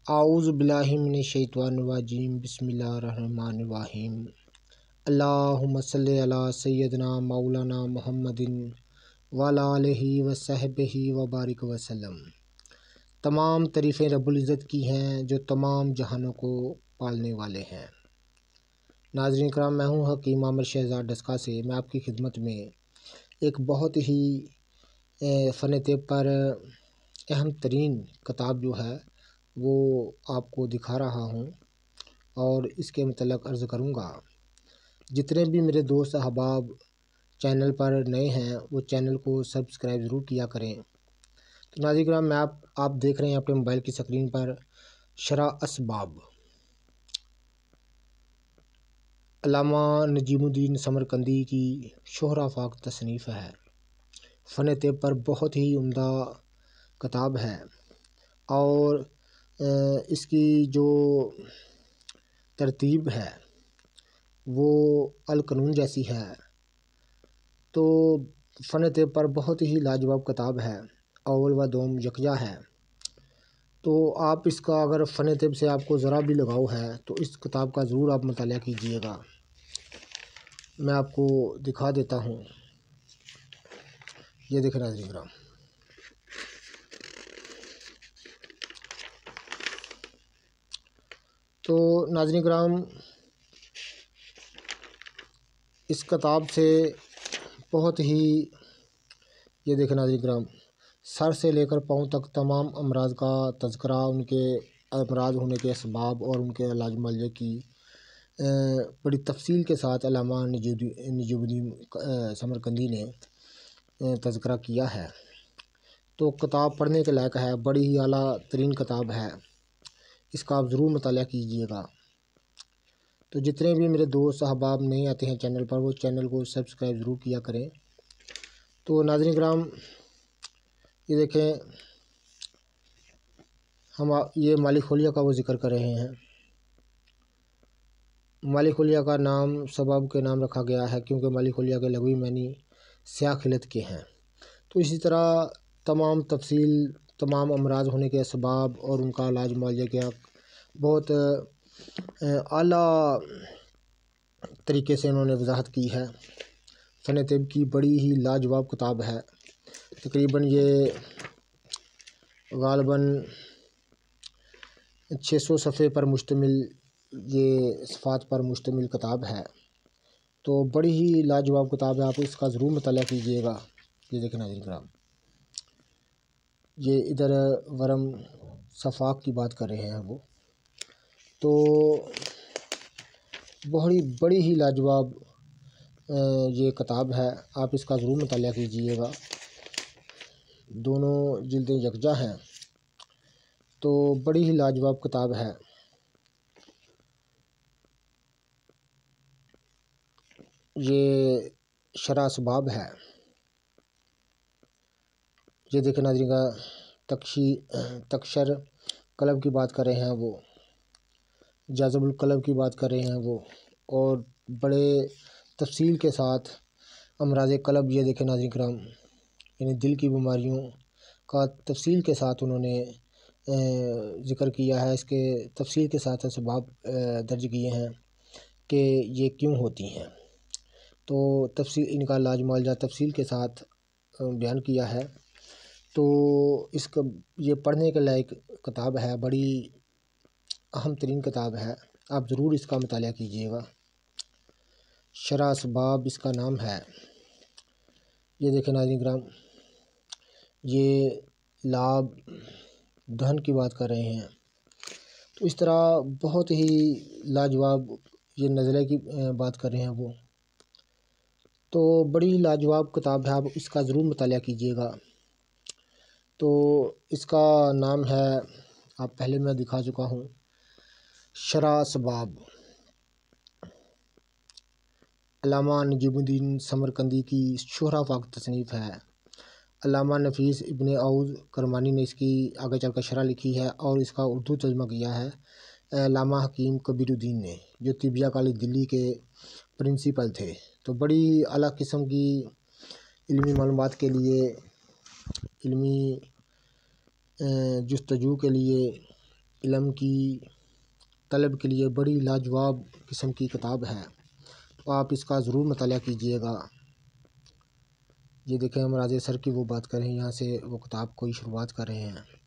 اعوذ باللہ من الشیطان الرجیم، بسم اللہ الرحمن الرحیم۔ اللہم صلی علی سیدنا مولانا محمد وعلی آلہ وصحبہ وبارک وسلم۔ تمام تعریفیں رب العزت کی ہیں جو تمام جہانوں کو پالنے والے ہیں۔ ناظرین کرام، میں ہوں حکیم عامر شہزاد ڈسکا سے۔ میں آپ کی خدمت میں ایک بہت ہی فن طب پر اہم ترین کتاب جو ہے وہ آپ کو دکھا رہا ہوں اور اس کے متعلق عرض کروں گا۔ جتنے بھی میرے دوست احباب چینل پر نئے ہیں وہ چینل کو سبسکرائب ضرور کیا کریں۔ تو ناظرین کرام، آپ دیکھ رہے ہیں اپنے موبائل کی سکرین پر شرح اسباب، علامہ نجم الدین سمرقندی کی شہرہ فاق تصنیف ہے۔ فن طب پر بہت ہی عمدہ کتاب ہے اور اس کی جو ترتیب ہے وہ القانون جیسی ہے۔ تو فن طب پر بہت ہی لاجواب کتاب ہے، اول و دوم یکجا ہے۔ تو آپ اس کا اگر فن طب سے آپ کو ذرا بھی لگاؤ ہے تو اس کتاب کا ضرور آپ مطالعہ کیجئے گا۔ میں آپ کو دکھا دیتا ہوں، یہ دیکھیں ناظرین کرام۔ تو ناظرین کرام، اس کتاب سے بہت ہی، یہ دیکھیں ناظرین کرام، سر سے لے کر پاؤں تک تمام امراض کا تذکرہ، ان کے امراض ہونے کے اسباب اور ان کے علاج معالجے کی بڑی تفصیل کے ساتھ علامہ نجم الدین سمرقندی نے تذکرہ کیا ہے۔ تو کتاب پڑھنے کے لائق ہے، بڑی ہی اعلیٰ ترین کتاب ہے، اس کا آپ ضرور مطالعہ کیجئے گا۔ تو جتنے بھی میرے دوست احباب نہیں آتے ہیں چینل پر وہ چینل کو سبسکرائب ضرور کیا کریں۔ تو ناظرین کرام، یہ دیکھیں، ہم یہ مالی خلیہ کا وہ ذکر کر رہے ہیں۔ مالی خلیہ کا نام سبب کے نام رکھا گیا ہے کیونکہ مالی خلیہ کے لغوی معنی سیاہ خلط کے ہیں۔ تو اسی طرح تمام تفصیل، تمام امراض ہونے کے اسباب اور ان کا علاج معالجہ کیا بہت اعلیٰ طریقے سے انہوں نے وضاحت کی ہے۔ فن طب کی بڑی ہی لاجواب کتاب ہے۔ تقریباً یہ غالباً 600 صفحے پر مشتمل، یہ صفحات پر مشتمل کتاب ہے۔ تو بڑی ہی لاجواب کتاب ہے، آپ اس کا ضرور مطالعہ کیجئے گا۔ یہ دیکھیں ناظرین کرام، یہ ادھر ورم صفاق کی بات کر رہے ہیں وہ۔ تو بڑی ہی لاجواب یہ کتاب ہے، آپ اس کا ضرور مطالعہ کیجئے گا۔ دونوں جلدیں یکجا ہیں، تو بڑی ہی لاجواب کتاب ہے۔ یہ شرح اسباب ہے، یہ دیکھیں ناظرین کا تکشر قلب کی بات کر رہے ہیں وہ، جاذب القلب کی بات کر رہے ہیں وہ، اور بڑے تفصیل کے ساتھ امراض قلب، یہ دیکھیں ناظرین کرام، یعنی دل کی بیماریوں کا تفصیل کے ساتھ انہوں نے ذکر کیا ہے، اس کے تفصیل کے ساتھ اسباب درج کیے ہیں کہ یہ کیوں ہوتی ہیں۔ تو تفصیل ان کا علاج معالجہ تفصیل کے ساتھ بیان کیا ہے۔ تو اس کا یہ پڑھنے کے لائق کتاب ہے، بڑی اہم ترین کتاب ہے، آپ ضرور اس کا مطالعہ کیجئے گا۔ شرح اسباب اس کا نام ہے۔ یہ دیکھیں ناظرین کرام، یہ لاب دہن کی بات کر رہے ہیں۔ تو اس طرح بہت ہی لاجواب، یہ نزلے کی بات کر رہے ہیں وہ۔ تو بڑی لاجواب کتاب ہے، آپ اس کا ضرور مطالعہ کیجئے گا۔ تو اس کا نام ہے، آپ پہلے میں دکھا چکا ہوں، شرح اسباب، علامہ نجم الدین سمرقندی کی شہرہ فاق تصنیف ہے۔ علامہ نفیس ابن عوض کرمانی نے اس کی آگے چل کر شرح لکھی ہے اور اس کا اردو ترجمہ کیا ہے علامہ حکیم کبیر الدین نے، جو طبیہ کالج دلی کے پرنسپل تھے۔ تو بڑی اعلیٰ قسم کی علمی معلومات کے لیے، علمی جستجو کے لیے علم کی طلب کے لیے بڑی لاجواب قسم کی کتاب ہے، تو آپ اس کا ضرور مطالعہ کیجیے گا۔ یہ دیکھیں ہم راجے سر کی وہ بات کر رہے ہیں، یہاں سے وہ کتاب کوئی شروعات کر رہے ہیں۔